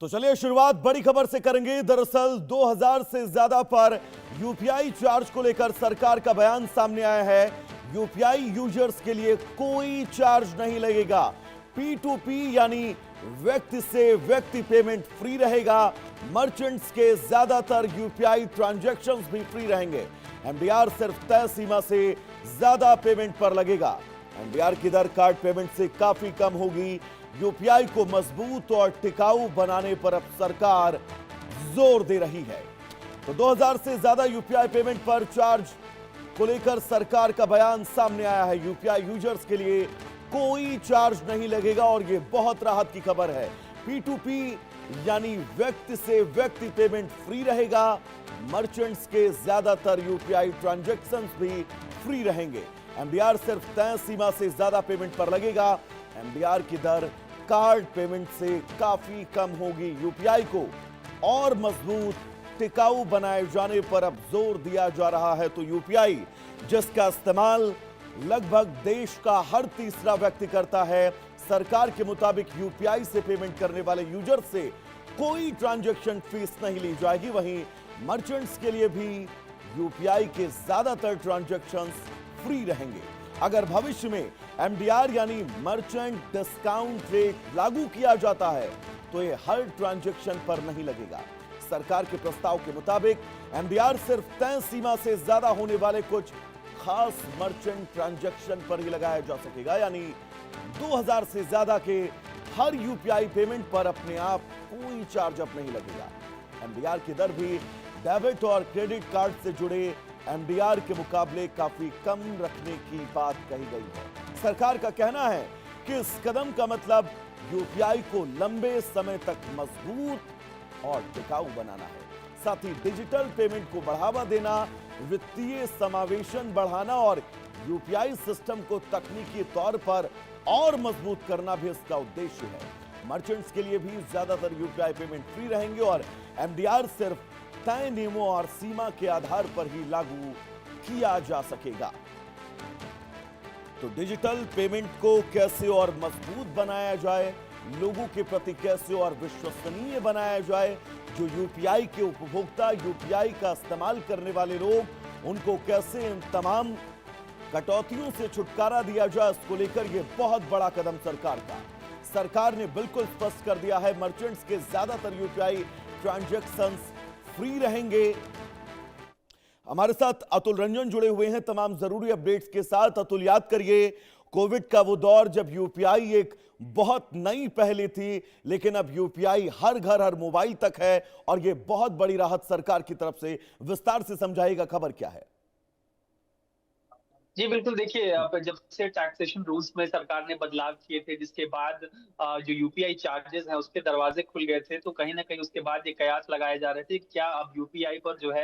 तो चलिए शुरुआत बड़ी खबर से करेंगे। दरअसल 2000 से ज्यादा पर यूपीआई चार्ज को लेकर सरकार का बयान सामने आया है। यूपीआई यूजर्स के लिए कोई चार्ज नहीं लगेगा। P2P यानी व्यक्ति से व्यक्ति पेमेंट फ्री रहेगा। मर्चेंट्स के ज्यादातर यूपीआई ट्रांजैक्शंस भी फ्री रहेंगे। एमडीआर सिर्फ तय सीमा से ज्यादा पेमेंट पर लगेगा। एमडीआर की दर कार्ड पेमेंट से काफी कम होगी। यूपीआई को मजबूत और टिकाऊ बनाने पर अब सरकार जोर दे रही है। तो 2000 से ज्यादा यूपीआई पेमेंट पर चार्ज को लेकर सरकार का बयान सामने आया है। यूपीआई यूजर्स के लिए कोई चार्ज नहीं लगेगा और यह बहुत राहत की खबर है। P2P यानी व्यक्ति से व्यक्ति पेमेंट फ्री रहेगा। मर्चेंट्स के ज्यादातर यूपीआई ट्रांजैक्शंस भी फ्री रहेंगे। एमडीआर सिर्फ तय सीमा से ज्यादा पेमेंट पर लगेगा। एमडीआर की दर कार्ड पेमेंट से काफी कम होगी। यूपीआई को और मजबूत टिकाऊ बनाए जाने पर अब जोर दिया जा रहा है। तो यूपीआई जिसका इस्तेमाल लगभग देश का हर तीसरा व्यक्ति करता है, सरकार के मुताबिक यूपीआई से पेमेंट करने वाले यूजर से कोई ट्रांजैक्शन फीस नहीं ली जाएगी। वहीं मर्चेंट्स के लिए भी यूपीआई के ज्यादातर ट्रांजैक्शंस फ्री रहेंगे। अगर भविष्य में एमडीआर यानी मर्चेंट डिस्काउंट रेट लागू किया जाता है तो यह हर ट्रांजैक्शन पर नहीं लगेगा। सरकार के प्रस्ताव के मुताबिक एमडीआर सिर्फ तय सीमा से ज्यादा होने वाले कुछ खास मर्चेंट ट्रांजैक्शन पर ही लगाया जा सकेगा। यानी 2000 से ज्यादा के हर यूपीआई पेमेंट पर अपने आप कोई चार्ज अप नहीं लगेगा। एमडीआर की दर भी डेबिट और क्रेडिट कार्ड से जुड़े एमडीआर के मुकाबले काफी कम रखने की बात कही गई है। सरकार का कहना है कि इस कदम का मतलब यूपीआई को लंबे समय तक मजबूत और टिकाऊ बनाना है। साथ ही डिजिटल पेमेंट को बढ़ावा देना, वित्तीय समावेशन बढ़ाना और यूपीआई सिस्टम को तकनीकी तौर पर और मजबूत करना भी इसका उद्देश्य है। मर्चेंट्स के लिए भी ज्यादातर यूपीआई पेमेंट फ्री रहेंगे और एमडीआर सिर्फ तय नियमों और सीमा के आधार पर ही लागू किया जा सकेगा। तो डिजिटल पेमेंट को कैसे और मजबूत बनाया जाए, लोगों के प्रति कैसे और विश्वसनीय बनाया जाए, जो यूपीआई के उपभोक्ता, यूपीआई का इस्तेमाल करने वाले लोग, उनको कैसे इन तमाम कटौतियों से छुटकारा दिया जाए, इसको लेकर यह बहुत बड़ा कदम सरकार ने बिल्कुल स्पष्ट कर दिया है। मर्चेंट्स के ज्यादातर यूपीआई ट्रांजैक्शंस फ्री रहेंगे। हमारे साथ अतुल रंजन जुड़े हुए हैं तमाम जरूरी अपडेट्स के साथ। अतुल, याद करिए कोविड का वो दौर जब यूपीआई एक बहुत नई पहली थी, लेकिन अब यूपीआई हर घर हर मोबाइल तक है और ये बहुत बड़ी राहत सरकार की तरफ से। विस्तार से समझाइएगा, खबर क्या है? जी बिल्कुल, देखिए अब जब से टैक्सेशन रूल्स में सरकार ने बदलाव किए थे, जिसके बाद जो यूपीआई चार्जेस हैं उसके दरवाजे खुल गए थे, तो कहीं ना कहीं उसके बाद ये कयास लगाए जा रहे थे क्या अब यूपीआई पर जो है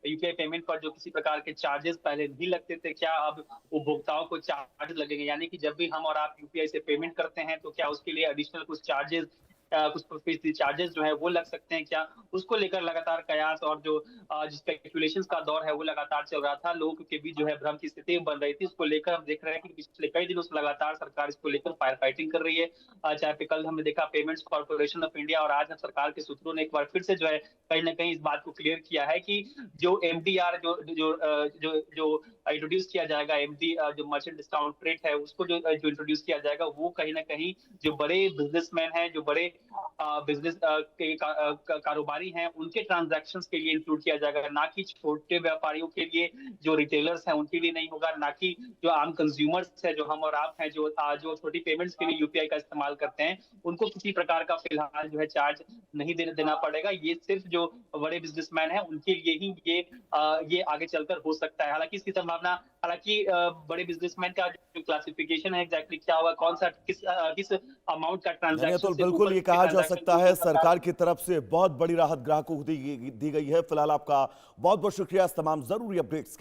यूपीआई पेमेंट पर जो किसी प्रकार के चार्जेस पहले नहीं लगते थे, क्या अब उपभोक्ताओं को चार्ज लगेंगे। यानी कि जब भी हम और आप यूपीआई से पेमेंट करते हैं तो क्या उसके लिए एडिशनल कुछ चार्जेस कुछ चार्जेस जो है वो लग सकते हैं क्या, उसको लेकर लगातार कयास और जो स्पेकुलेशंस का दौर है वो लगातार चल रहा था। लोगों के बीच जो है भ्रम की स्थिति बन रही थी। उसको लेकर हम देख रहे हैं कि पिछले कई दिनों से लगातार सरकार इसको लेकर फायर फाइटिंग कर रही है। चाहे पे कल हमने देखा पेमेंट्स कॉर्पोरेशन ऑफ इंडिया और आज हम सरकार के सूत्रों ने एक बार फिर से जो है कहीं ना कहीं इस बात को क्लियर किया है कि जो एमडीआर जो जो जो जो इंट्रोड्यूस किया जाएगा, एमडी जो मर्चेंट डिस्काउंट रेट है उसको जो इंट्रोड्यूस किया जाएगा, वो कहीं ना कहीं जो बड़े बिजनेसमैन हैं, जो बड़े बिजनेस के कारोबारी हैं, उनके ट्रांजैक्शंस के लिए इंक्लूड किया जाएगा, ना कि छोटे व्यापारियों के लिए, जो रिटेलर्स हैं उनके लिए नहीं होगा, ना कि जो आम कंज्यूमर्स है, जो हम और आप हैं, जो छोटी पेमेंट्स के लिए यूपीआई का इस्तेमाल करते हैं, उनको किसी प्रकार का फिलहाल जो है चार्ज नहीं देना पड़ेगा। ये सिर्फ जो बड़े बिजनेसमैन हैं उनके लिए ही ये आगे चलकर हो सकता है। हालांकि इसकी संभावना, हालांकि बड़े बिजनेसमैन का जो क्लासिफिकेशन है एग्जैक्टली क्या होगा, कौन सा किस अमाउंट का ट्रांजैक्शन तो से बिल्कुल ऊपर ये कहा जा सकता है सरकार की तरफ से बहुत बड़ी राहत ग्राहकों को दी गई है। फिलहाल आपका बहुत बहुत शुक्रिया इस तमाम जरूरी अपडेट्स